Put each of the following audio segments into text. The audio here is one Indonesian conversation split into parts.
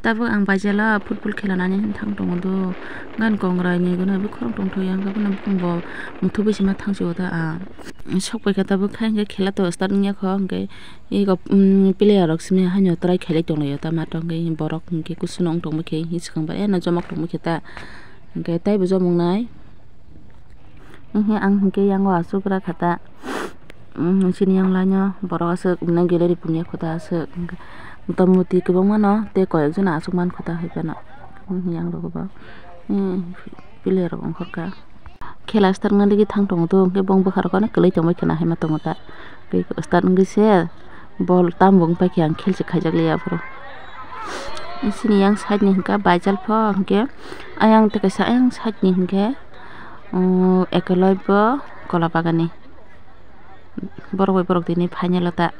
Tabu ang bajala football khelanani thang dong do gan kongra ni gona bi khorong tong thoyang ga bana bumbo muthu bisi ma thang jo da a sokpai ka tabu khain ga khela to start nya kho nge e go player rok simi hanyo trai khele tong yo ta ma tong ge borok nge kusunong tong ke hi sikhang ba na jomak tong ke ta nge tai bu jomong nai ang ke yang wa sukra khata sini yang lanyo borok asuk na gallery punya khota asuk motamuti kobang mano te koyek jona asukman khota haipana yang rok ba player rok ongkhorka khela start ngali thang tong to ke bong bukhar ko na kelai tong khana haima tong ta ke start ngi se ball tambung pa kyang khel se khajak leya pro sini yang side ni hingka bajal pho hingke ayang te kaisa ayang side ni hingke ekoloi bo kola bagani borok borok dini final ta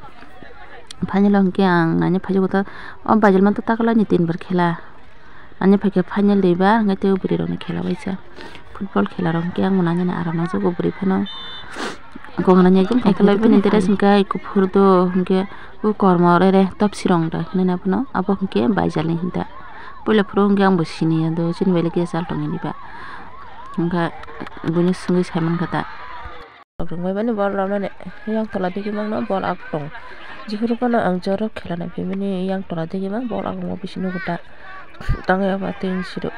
final hingke ang nanya phajo ta bajal man to takala ni 3 bar khela anya phake final deba ngate ubri rok ni khela baisa football khela rok ke ang nanya na aram jo ubri phano gongna nya ekdom ekoloi bo ni interes hingka ikufur do hingke u kormo re top sirong da nena phano abo hingke bajal ni hinta poila phuro hingke ang bo sini do sin wele ke sal tong ni ba hingka buni sungi saimang kata rungbai bani bol ramane yang tola digi mang no bol aktong jihuru kono ang jorok khela na pemini yang tola digi mang bol ang mo bisinu gota tangya ba tin siru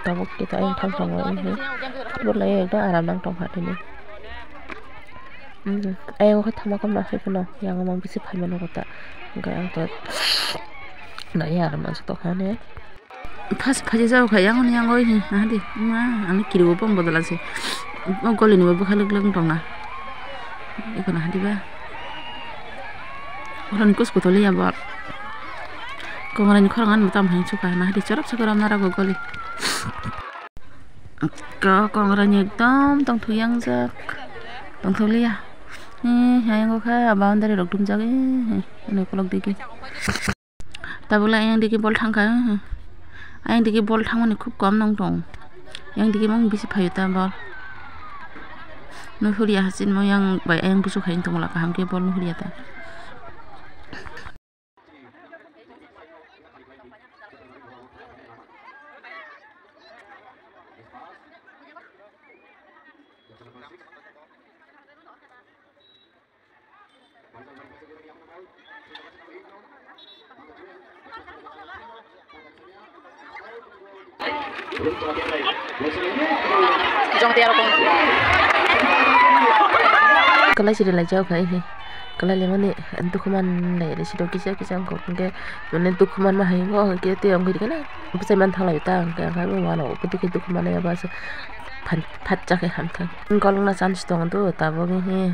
tabuk kita yang thang thang ini bol lai ekda aram nang tong hatini ayo ko thama kam na hepono yang mang bisi phaimano gota ga ang to na yar man to khane pas phaji jaw khayang ni yang oi ni hadi ma ang kiribo pong bodala se goli ni bo khaluk lang tong na ikona hadi ba orang kus kutoli ya bor kongoran khorangan matam hain chuka na hadi chorap chakaram nara go goli ka kongoran ekdom tong thuyang jak tong tholi ya hayang go kha boundary rok tum jage ne kolok diki tabula yang diki bol thangka ayang diki bol thangmani khub kom nong tong yang diki mang bisi phayuta bol no huria hasin mo yang bai ayang busu khain tong la kaham ke bol no huria ta kalai sida la jauh kai he kalai le mani dukuman le le sido kisa kisa ko ke mane dukuman ma hai ngo ke te ang gidi kana bisa man thang la yuta ka ka ma no putu ke dukuman ya ba sa phat cha ke ham thang kolong na chance tong do ta bo he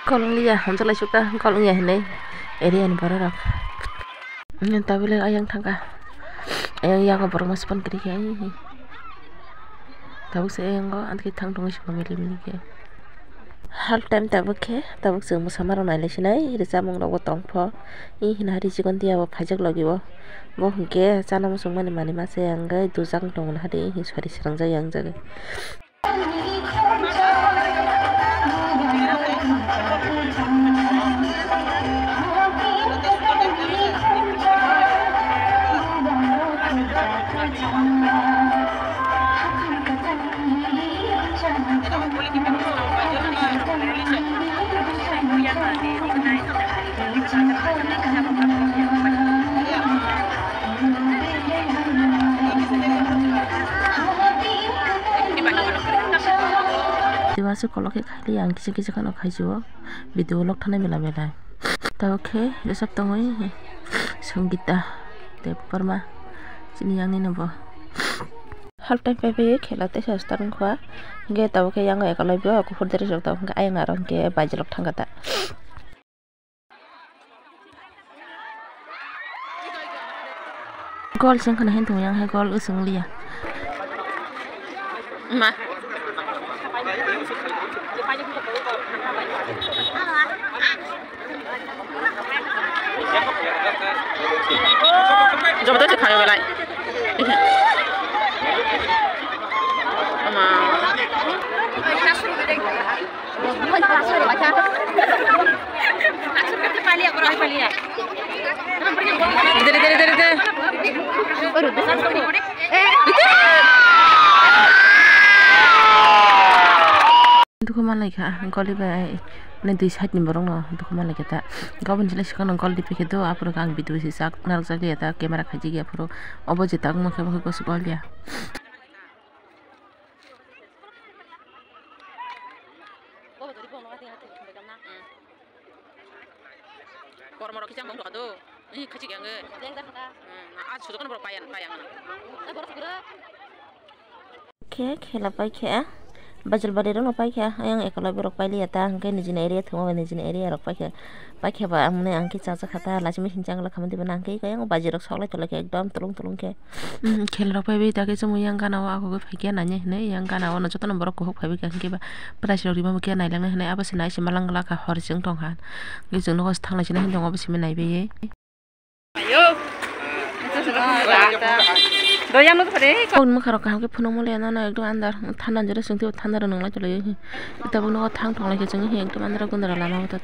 kolong liya ham chalai suka kolong ya ne area ni bara rak ta bele ayang thangka ayang yang ko borong maspon kri ke ai tabuk se ayang go antki thang tong si family mini ke half time tabuk se mo samaro nai le sinai re samong ro tong pho i hinari sikon dia bo phajak logibo bo hingke chana mo sungmani mani ma se ang ga dujang tong na hadi hi sari srang jai yang jage Diwasu kolok ke khali yang kisi kisi kan okai jo video log thane mela mela ta oke resap tongoi Sangeeta देवपर्मा sini yang ni nabo half time pepe khelate sastarung khwa ge taw ke yang ekolai bo ku furdere jok taw ga ayang arong ke bajlok thangata gol sing khana hen tung yang he gol usung liya ma coba tuh kayo lại mà Duku malai ka goli bai ne dui side ni borong no duku malai kita gabon jile sikang gol di pike do apro kang bidu si sak narak jali eta kamera khaji gi apro oboje tak mo kham ko gol ya Kormoro kicang bang do ini kecik yang sudah kan berpayang ke khela pai khe bajal bari ro pai khe ayang ekala bi rok pai li ta angke nijin area thuma nijin area rok pai khe ba amne angke chacha khata lachimi hinchang la khamdi bana angke kayang baji rok soklai tolake ekdom tulung ke khel rok pai bi ta ke chumu yang kana wa ko phai ke nanye ne yang kana wa no jotono borok ko phai bi ke ba price rok rima ke nai lang ne abase nai se malang la ka hor jing tong han ge jing no ko thang lai sine hin dong abase me nai be ye ayo doyang no thare kon ma kharo ka ke phuno mo le na na ekdom andar thanda jore sungti thanda ro nangla chole ta bu no thang thong lai ke jing he ekdom andar gundara lama ta